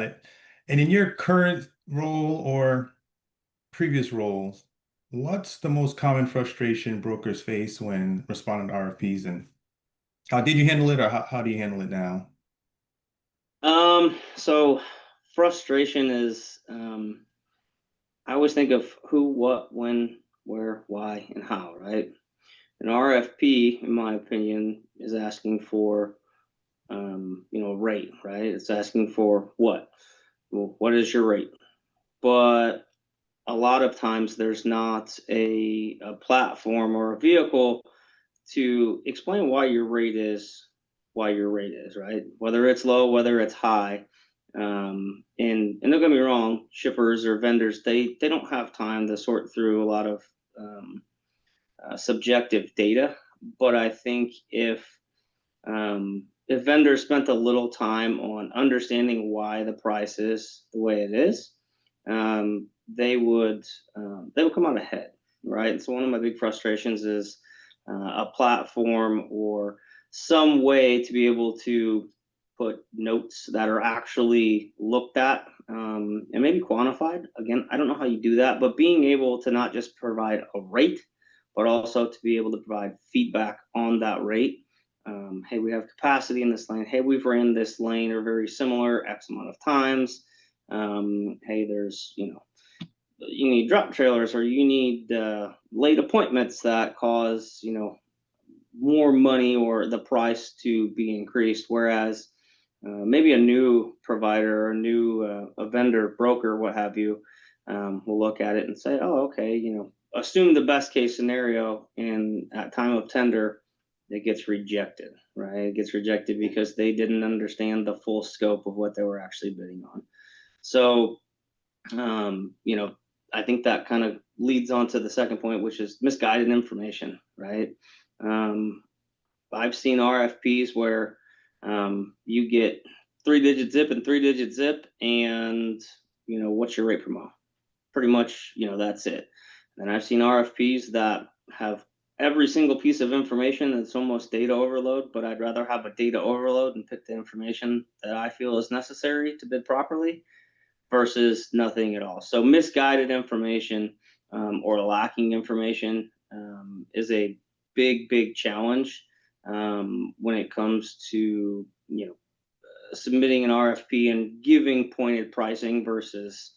it. And in your current role or previous roles, what's the most common frustration brokers face when responding to RFPs, and how did you handle it, or how do you handle it now? So frustration is, I always think of who, what, when, where, why, and how, right? An RFP, in my opinion, is asking for, rate, right? It's asking for what? Well, what is your rate? But a lot of times there's not a platform or a vehicle to explain why your rate is, right? Whether it's low, whether it's high. And don't get me wrong, shippers or vendors, they don't have time to sort through a lot of um, subjective data. But I think if vendors spent a little time on understanding why the price is the way it is, they would come out ahead, right? So one of my big frustrations is a platform or some way to be able to put notes that are actually looked at and maybe quantified. Again, I don't know how you do that, but being able to not just provide a rate, but also to be able to provide feedback on that rate. Hey, we have capacity in this lane. Hey, we've ran this lane or very similar X amount of times. Hey, there's, you need drop trailers or you need late appointments that cause, more money or the price to be increased. Whereas maybe a new provider or a new a vendor, broker, what have you, will look at it and say, oh, okay, assume the best case scenario, and at time of tender, it gets rejected, right? It gets rejected because they didn't understand the full scope of what they were actually bidding on. So, I think that kind of leads on to the second point, which is misguided information, right? Um, I've seen RFPs where you get 3-digit zip and 3-digit zip, and what's your rate per mile? Pretty much, that's it. And I've seen RFPs that have every single piece of information. It's almost data overload, but I'd rather have a data overload and pick the information that I feel is necessary to bid properly versus nothing at all. So misguided information or lacking information is a big challenge when it comes to submitting an RFP and giving pointed pricing versus,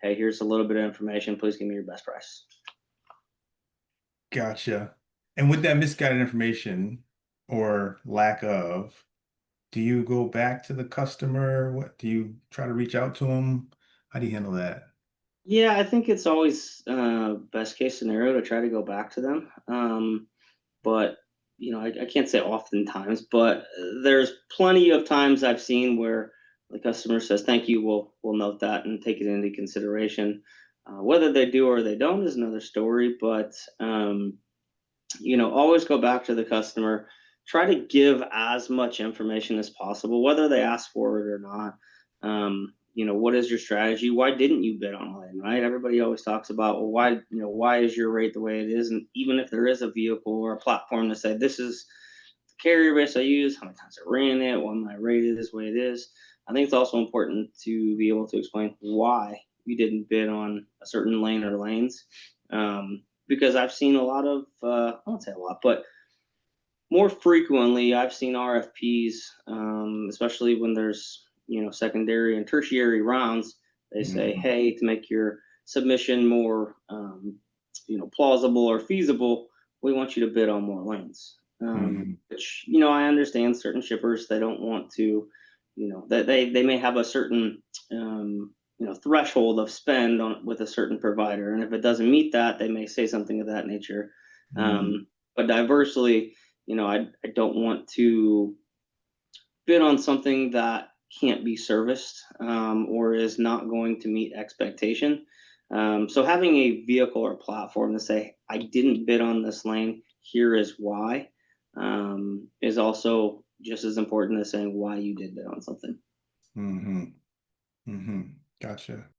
hey, here's a little bit of information. Please give me your best price. Gotcha. And with that misguided information or lack of, do you go back to the customer? What do you try to reach out to them? How do you handle that? Yeah, I think it's always best case scenario to try to go back to them. But I can't say oftentimes, but there's plenty of times I've seen where the customer says, "Thank you, we'll note that and take it into consideration." Whether they do or they don't is another story. But always go back to the customer. Try to give as much information as possible, whether they ask for it or not. What is your strategy? Why didn't you bid online? Right? Everybody always talks about, well, why is your rate the way it is? And even if there is a vehicle or a platform to say this is the carrier base I use, how many times I ran it, why my rate is the way it is. I think it's also important to be able to explain why you didn't bid on a certain lane or lanes. Because I've seen a lot of, I won't say a lot, but more frequently, I've seen RFPs, especially when there's secondary and tertiary rounds. They say, Mhm. hey, to make your submission more plausible or feasible, we want you to bid on more lanes. Mhm. Which I understand certain shippers, they don't want to, that they may have a certain threshold of spend on with a certain provider, and if it doesn't meet that, they may say something of that nature. Mhm. But diversely, I don't want to bid on something that can't be serviced or is not going to meet expectation. So having a vehicle or platform to say, I didn't bid on this lane, here is why, is also just as important as saying why you did bid on something. Mhm. Mhm. Gotcha.